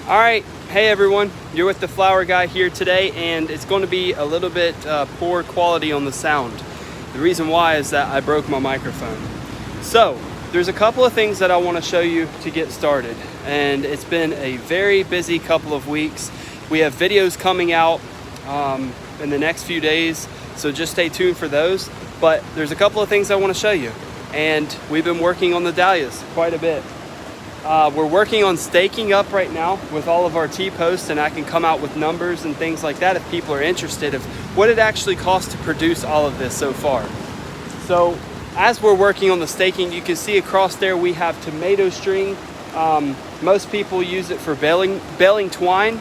All right, hey everyone, you're with the Flower Guy here today, and it's going to be a little bit poor quality on the sound. The reason why is that I broke my microphone. So there's a couple of things that I want to show you to get started, and it's been a very busy couple of weeks. We have videos coming out in the next few days, so just stay tuned for those. But there's a couple of things I want to show you, and we've been working on the dahlias quite a bit. We're working on staking up right now with all of our T-posts, and I can come out with numbers and things like that if people are interested of what it actually costs to produce all of this so far. So as we're working on the staking, you can see across there we have tomato string. Most people use it for baling twine.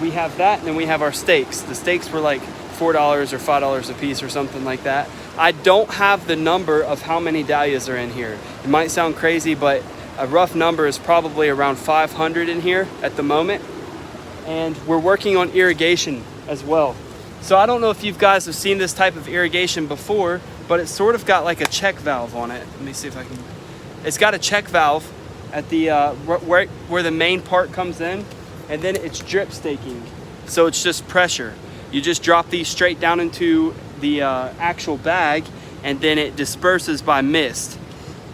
We have that, and then we have our stakes. The stakes were like $4 or $5 a piece or something like that. I don't have the number of how many dahlias are in here. It might sound crazy, but a rough number is probably around 500 in here at the moment. And we're working on irrigation as well. So I don't know if you guys have seen this type of irrigation before, but it's sort of got like a check valve on it. Let me see if I can. It's got a check valve at the where the main part comes in, and then it's drip staking. So it's just pressure. You just drop these straight down into the actual bag, and then it disperses by mist.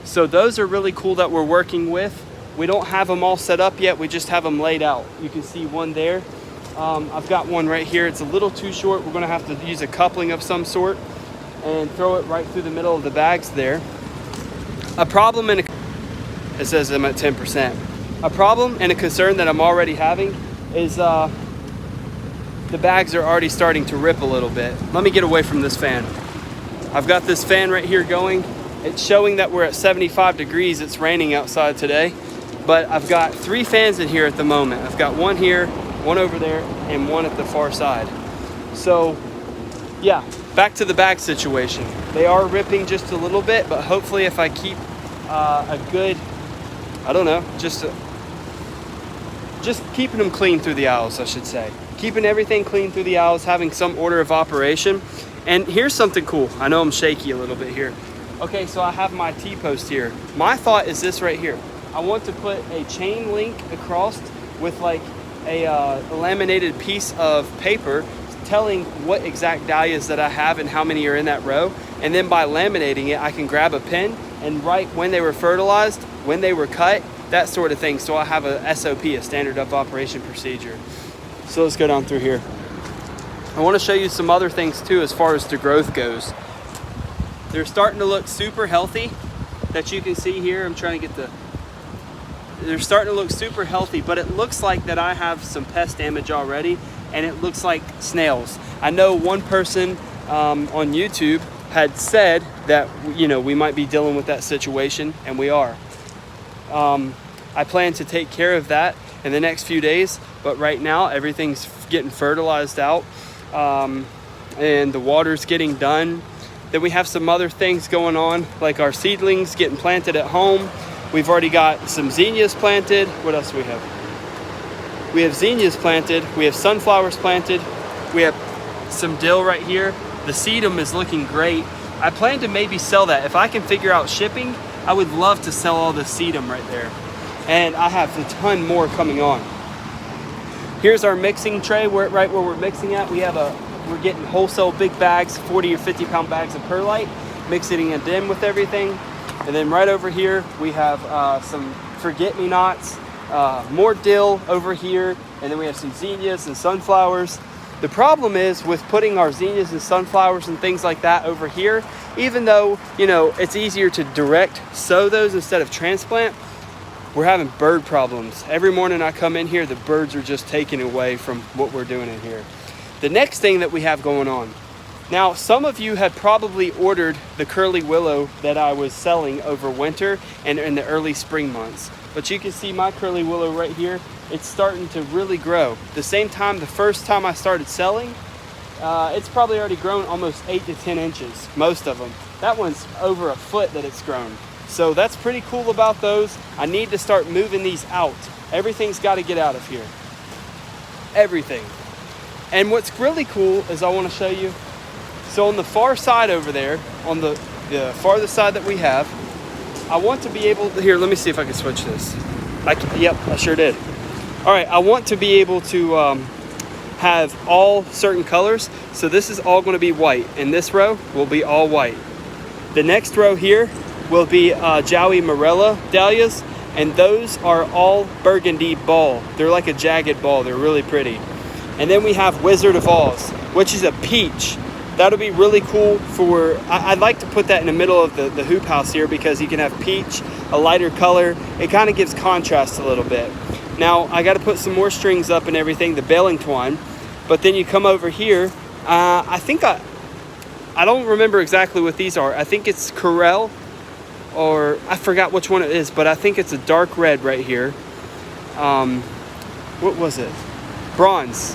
So those are really cool that we're working with. We don't have them all set up yet. We just have them laid out. You can see one there. I've got one right here. It's a little too short. We're gonna have to use a coupling of some sort and throw it right through the middle of the bags there. A problem and it says I'm at 10%. A problem and a concern that I'm already having is the bags are already starting to rip a little bit. Let me get away from this fan. I've got this fan right here going. It's showing that we're at 75 degrees. It's raining outside today, but I've got 3 fans in here at the moment. I've got one here, one over there, and one at the far side. So yeah, back to the bag situation. They are ripping just a little bit, but hopefully if I keep a good, I don't know, just keeping them clean through the aisles, I should say. Keeping everything clean through the aisles, having some order of operation. And here's something cool. I know I'm shaky a little bit here. Okay, so I have my T-post here. My thought is this right here. I want to put a chain link across with like a laminated piece of paper telling what exact dahlias that I have and how many are in that row. And then by laminating it, I can grab a pen and write when they were fertilized, when they were cut, that sort of thing. So I have a SOP, a standard of operation procedure. So let's go down through here. I want to show you some other things too as far as the growth goes. They're starting to look super healthy, that you can see here. I'm trying to get they're starting to look super healthy, but it looks like that I have some pest damage already, and it looks like snails. I know one person on YouTube had said that, you know, we might be dealing with that situation, and we are. I plan to take care of that in the next few days, but right now everything's getting fertilized out, and the water's getting done. Then we have some other things going on, like our seedlings getting planted at home. We've already got some zinnias planted. What else do we have? We have zinnias planted. We have sunflowers planted. We have some dill right here. The sedum is looking great. I plan to maybe sell that. If I can figure out shipping, I would love to sell all the sedum right there. And I have a ton more coming on. Here's our mixing tray, right where we're mixing at. We're getting wholesale big bags, 40 or 50 pound bags of perlite, mixing it in with everything. And then right over here, we have some forget-me-nots, more dill over here, and then we have some zinnias and sunflowers. The problem is with putting our zinnias and sunflowers and things like that over here, even though, you know, it's easier to direct sow those instead of transplant, we're having bird problems. Every morning I come in here, the birds are just taken away from what we're doing in here. The next thing that we have going on. Now, some of you had probably ordered the curly willow that I was selling over winter and in the early spring months. But you can see my curly willow right here. It's starting to really grow. The same time, the first time I started selling, it's probably already grown almost 8 to 10 inches, most of them. That one's over a foot that it's grown. So that's pretty cool about those. I need to start moving these out. Everything's got to get out of here. Everything. And what's really cool is I want to show you. So on the far side over there, on the farthest side that we have, I want to be able to, here, let me see if I can switch this. Yep, I sure did. All right, I want to be able to have all certain colors. So this is all gonna be white, and this row will be all white. The next row here will be Joey Morella dahlias, and those are all burgundy ball. They're like a jagged ball, they're really pretty. And then we have Wizard of Oz, which is a peach. That'll be really cool for, I'd like to put that in the middle of the hoop house here, because you can have peach, a lighter color. It kind of gives contrast a little bit. Now, I got to put some more strings up and everything, the baling twine. But then you come over here, I don't remember exactly what these are. I think it's Corel, or I forgot which one it is, but I think it's a dark red right here. What was it? Bronze.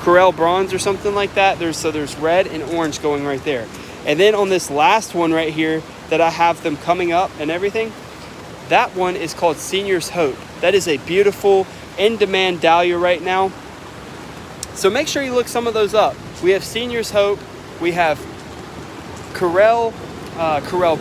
Corel bronze or something like that. There's red and orange going right there. And then on this last one right here that I have them coming up and everything, that one is called Senior's Hope. That is a beautiful in-demand dahlia right now. So make sure you look some of those up. We have Senior's Hope, we have Corel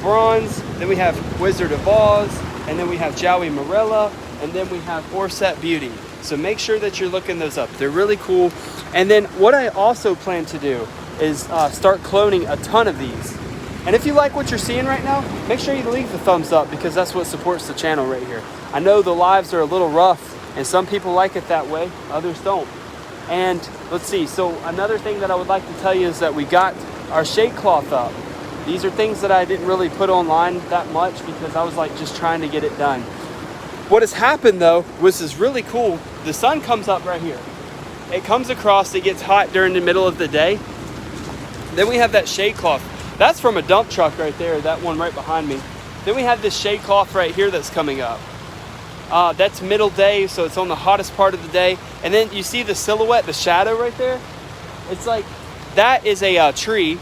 bronze, then we have Wizard of Oz, and then we have Joey Morella, and then we have Orset Beauty. So make sure that you're looking those up. They're really cool. And then what I also plan to do is start cloning a ton of these. And if you like what you're seeing right now, make sure you leave the thumbs up, because that's what supports the channel right here. I know the lives are a little rough, and some people like it that way, others don't. And let's see, so another thing that I would like to tell you is that we got our shade cloth up. These are things that I didn't really put online that much, because I was like just trying to get it done. What has happened though, which is really cool, the sun comes up right here. It comes across, it gets hot during the middle of the day. Then we have that shade cloth. That's from a dump truck right there, that one right behind me. Then we have this shade cloth right here that's coming up. That's middle day, so it's on the hottest part of the day. And then you see the silhouette, the shadow right there? It's like, that is a tree,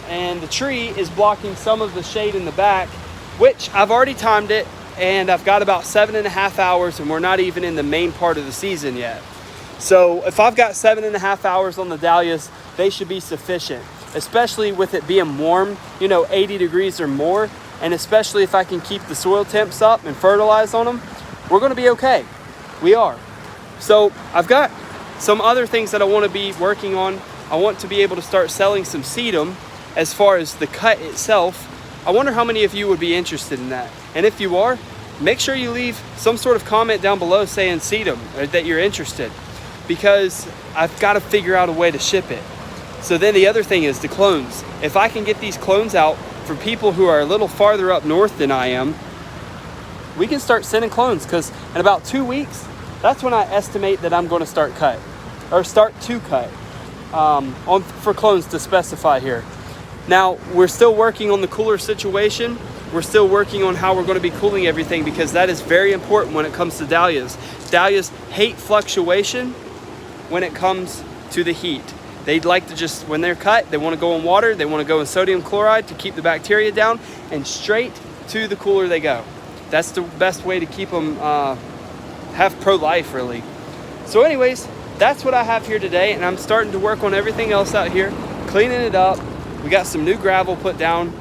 and the tree is blocking some of the shade in the back, which I've already timed it, and I've got about 7.5 hours, and we're not even in the main part of the season yet. So if I've got 7.5 hours on the dahlias, they should be sufficient, especially with it being warm, 80 degrees or more. And especially if I can keep the soil temps up and fertilize on them, we're going to be okay. We are. So I've got some other things that I want to be working on. I want to be able to start selling some sedum as far as the cut itself. I wonder how many of you would be interested in that. And if you are, make sure you leave some sort of comment down below saying sedum, or that you're interested, because I've got to figure out a way to ship it. So then the other thing is the clones. If I can get these clones out for people who are a little farther up north than I am, we can start sending clones, because in about 2 weeks, that's when I estimate that I'm going to start cut for clones to specify here. Now, we're still working on the cooler situation. We're still working on how we're going to be cooling everything, because that is very important when it comes to dahlias. Dahlias hate fluctuation when it comes to the heat. They'd like to just, when they're cut, they want to go in water, they want to go in sodium chloride to keep the bacteria down, and straight to the cooler they go. That's the best way to keep them, have pro-life really. So anyways, that's what I have here today, and I'm starting to work on everything else out here, cleaning it up. We got some new gravel put down,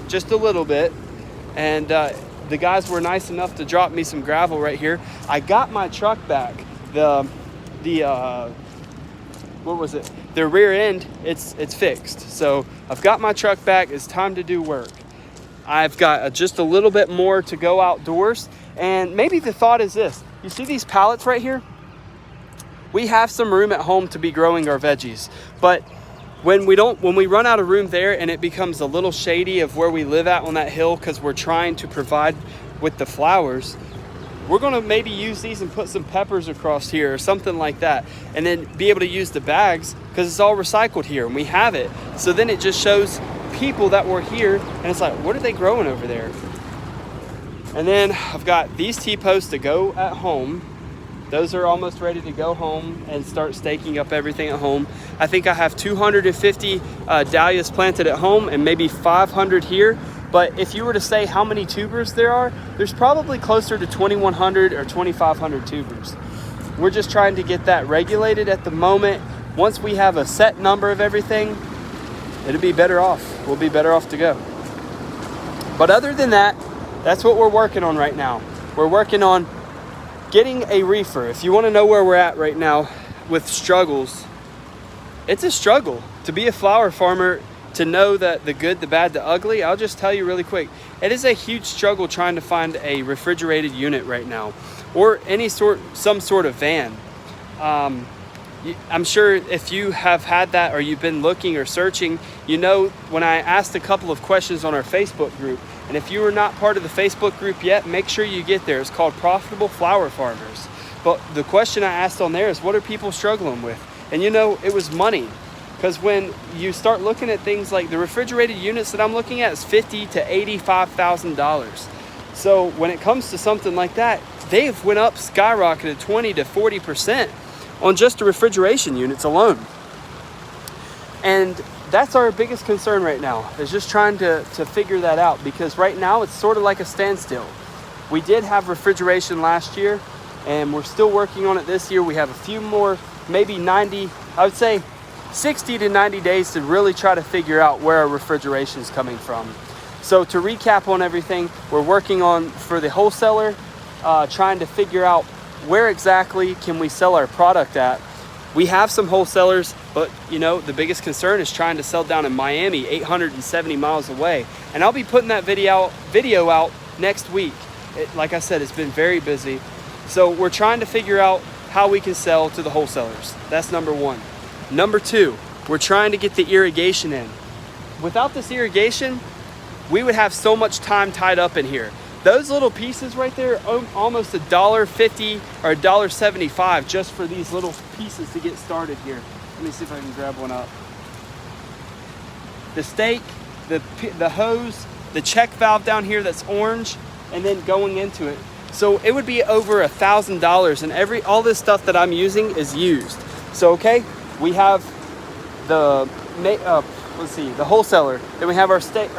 just a little bit, and the guys were nice enough to drop me some gravel right here. I got my truck back. The rear end, it's fixed. So I've got my truck back. It's time to do work. I've got just a little bit more to go outdoors, and maybe the thought is this. You see these pallets right here? We have some room at home to be growing our veggies, but when we run out of room there and it becomes a little shady of where we live at on that hill, because we're trying to provide with the flowers, we're going to maybe use these and put some peppers across here or something like that, and then be able to use the bags, because it's all recycled here and we have it. So then it just shows people that were here, and it's like, what are they growing over there? And then I've got these T-posts to go at home. Those are almost ready to go home and start staking up everything at home. I think I have 250 dahlias planted at home and maybe 500 here. But if you were to say how many tubers there are, there's probably closer to 2,100 or 2,500 tubers. We're just trying to get that regulated at the moment. Once we have a set number of everything, it'll be better off. We'll be better off to go. But other than that, that's what we're working on right now. We're working on getting a reefer, if you want to know where we're at right now with struggles, it's a struggle to be a flower farmer, to know that the good, the bad, the ugly. I'll just tell you really quick, it is a huge struggle trying to find a refrigerated unit right now, or some sort of van. I'm sure if you have had that, or you've been looking or searching, you know, when I asked a couple of questions on our Facebook group, and if you are not part of the Facebook group yet, make sure you get there. It's called Profitable Flower Farmers. But the question I asked on there is, what are people struggling with? And you know, it was money. Because when you start looking at things like the refrigerated units that I'm looking at is $50,000 to $85,000. So when it comes to something like that, they've went up, skyrocketed 20 to 40% on just the refrigeration units alone. And that's our biggest concern right now, is just trying to figure that out, because right now it's sort of like a standstill. We did have refrigeration last year, and we're still working on it this year. We have a few more, maybe 90, I would say 60 to 90 days to really try to figure out where our refrigeration is coming from. So to recap on everything, we're working on, for the wholesaler, trying to figure out where exactly can we sell our product at. We have some wholesalers, but you know, the biggest concern is trying to sell down in Miami, 870 miles away. And I'll be putting that video out next week. Like I said, it's been very busy. So we're trying to figure out how we can sell to the wholesalers. That's number one. Number two, we're trying to get the irrigation in. Without this irrigation, we would have so much time tied up in here. Those little pieces right there, almost $1.50 or $1.75 just for these little pieces to get started here. Let me see if I can grab one up. The stake, the hose, the check valve down here that's orange, and then going into it. So it would be over $1,000, and all this stuff that I'm using is used. So okay, we have the the wholesaler. Then we have our stake.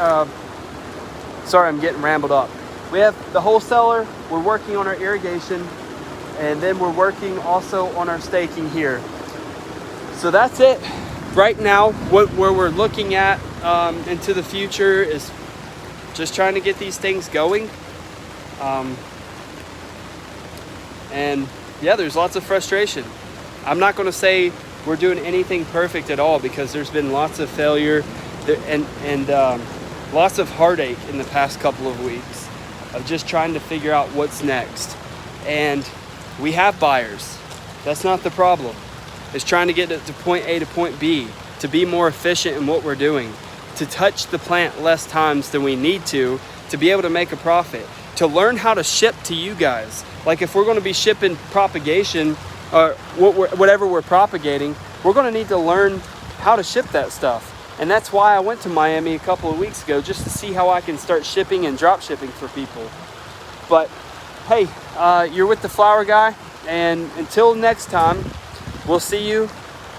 Sorry, I'm getting rambled up. We have the wholesaler, we're working on our irrigation, and then we're working also on our staking here. So that's it. Right now, where we're looking at into the future is just trying to get these things going. And yeah, there's lots of frustration. I'm not going to say we're doing anything perfect at all, because there's been lots of failure and lots of heartache in the past couple of weeks of just trying to figure out what's next. And we have buyers. That's not the problem. It's trying to get it to point A to point B, to be more efficient in what we're doing, to touch the plant less times than we need to be able to make a profit, to learn how to ship to you guys. Like if we're going to be shipping propagation or whatever we're propagating, we're going to need to learn how to ship that stuff. And that's why I went to Miami a couple of weeks ago, just to see how I can start shipping and drop shipping for people. But hey, you're with the Flower Guy, and until next time, we'll see you.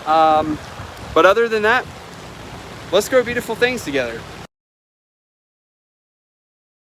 But other than that, let's grow beautiful things together.